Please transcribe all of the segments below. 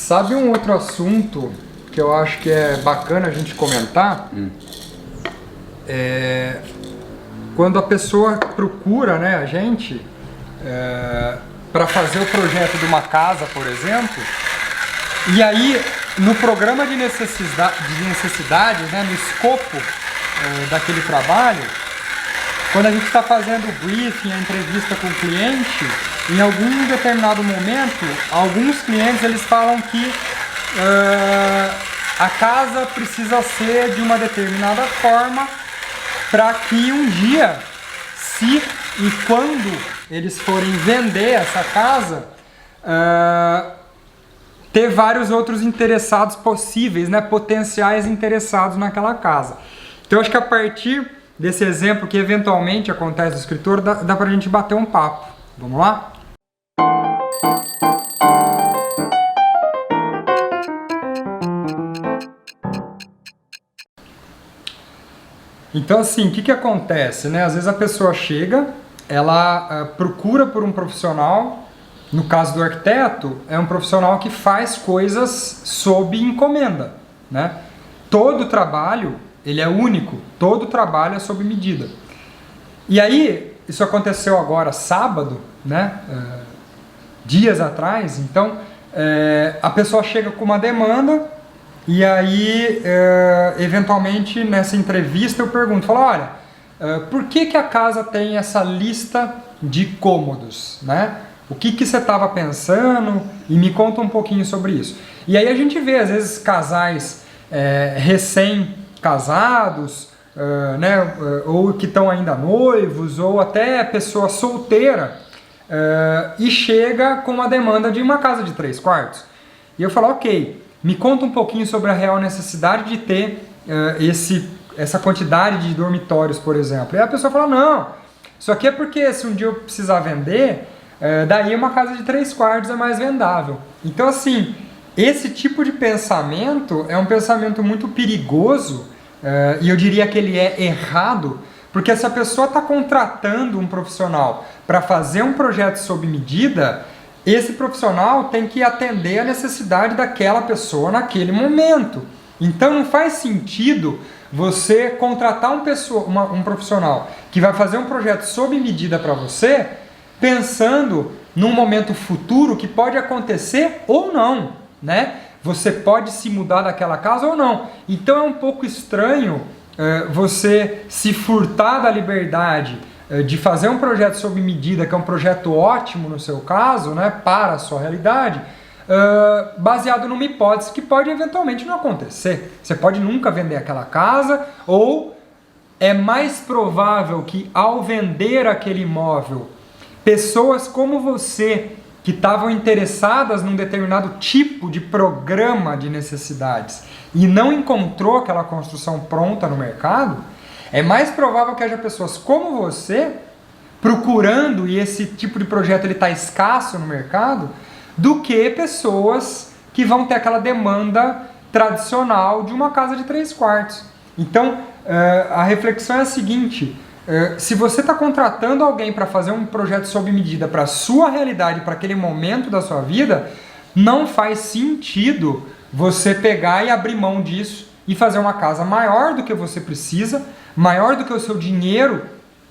Sabe um outro assunto que eu acho que é bacana a gente comentar? Quando a pessoa procura, né, a gente para fazer o projeto de uma casa, por exemplo, e aí no programa de necessidade, né, no escopo daquele trabalho, quando a gente está fazendo o briefing, a entrevista com o cliente, em algum determinado momento, alguns clientes eles falam que a casa precisa ser de uma determinada forma para que um dia, se e quando eles forem vender essa casa, ter vários outros interessados possíveis, né, potenciais interessados naquela casa. Então, acho que a partir desse exemplo que eventualmente acontece no escritor, dá pra gente bater um papo. Vamos lá? Então, assim, o que acontece, né? Às vezes a pessoa chega, ela procura por um profissional. No caso do arquiteto, é um profissional que faz coisas sob encomenda, né? Todo trabalho, ele é único, todo trabalho é sob medida. E aí, isso aconteceu agora sábado, né? Dias atrás, então a pessoa chega com uma demanda e aí, eventualmente, nessa entrevista eu pergunto, falo, olha, por que a casa tem essa lista de cômodos, né? O que você estava pensando? E me conta um pouquinho sobre isso. E aí a gente vê, às vezes, casais recém-casados, né, ou que estão ainda noivos, ou até pessoa solteira, e chega com uma demanda de uma casa de 3 quartos. E eu falo, ok, me conta um pouquinho sobre a real necessidade de ter essa quantidade de dormitórios, por exemplo. E a pessoa fala, não, isso aqui é porque se um dia eu precisar vender, daí uma casa de 3 quartos é mais vendável. Então, assim, esse tipo de pensamento é um pensamento muito perigoso, e eu diria que ele é errado, porque se a pessoa está contratando um profissional para fazer um projeto sob medida, esse profissional tem que atender a necessidade daquela pessoa naquele momento. Então não faz sentido você contratar um profissional que vai fazer um projeto sob medida para você, pensando num momento futuro que pode acontecer ou não, né? Você pode se mudar daquela casa ou não. Então é um pouco estranho você se furtar da liberdade de fazer um projeto sob medida, que é um projeto ótimo no seu caso, né, para a sua realidade, baseado numa hipótese que pode eventualmente não acontecer. Você pode nunca vender aquela casa, ou é mais provável que ao vender aquele imóvel, pessoas como você, que estavam interessadas num determinado tipo de programa de necessidades e não encontrou aquela construção pronta no mercado, é mais provável que haja pessoas como você procurando, e esse tipo de projeto está escasso no mercado, do que pessoas que vão ter aquela demanda tradicional de uma casa de 3 quartos. Então, a reflexão é a seguinte: se você está contratando alguém para fazer um projeto sob medida para a sua realidade, para aquele momento da sua vida, não faz sentido você pegar e abrir mão disso e fazer uma casa maior do que você precisa, maior do que o seu dinheiro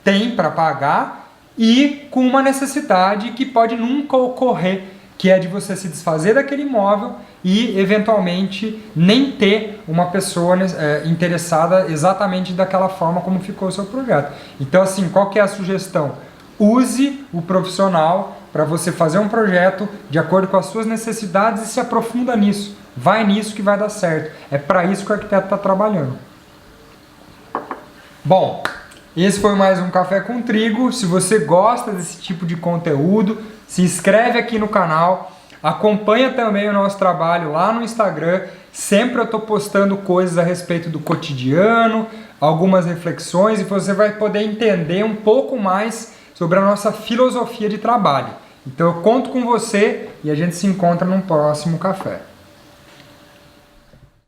tem para pagar e com uma necessidade que pode nunca ocorrer, que é de você se desfazer daquele imóvel e, eventualmente, nem ter uma pessoa interessada exatamente daquela forma como ficou o seu projeto. Então, assim, qual que é a sugestão? Use o profissional para você fazer um projeto de acordo com as suas necessidades e se aprofunda nisso. Vai nisso que vai dar certo. É para isso que o arquiteto está trabalhando. Bom, esse foi mais um Café com Trigo. Se você gosta desse tipo de conteúdo, se inscreve aqui no canal, acompanha também o nosso trabalho lá no Instagram. Sempre eu estou postando coisas a respeito do cotidiano, algumas reflexões, e você vai poder entender um pouco mais sobre a nossa filosofia de trabalho. Então eu conto com você e a gente se encontra num próximo café.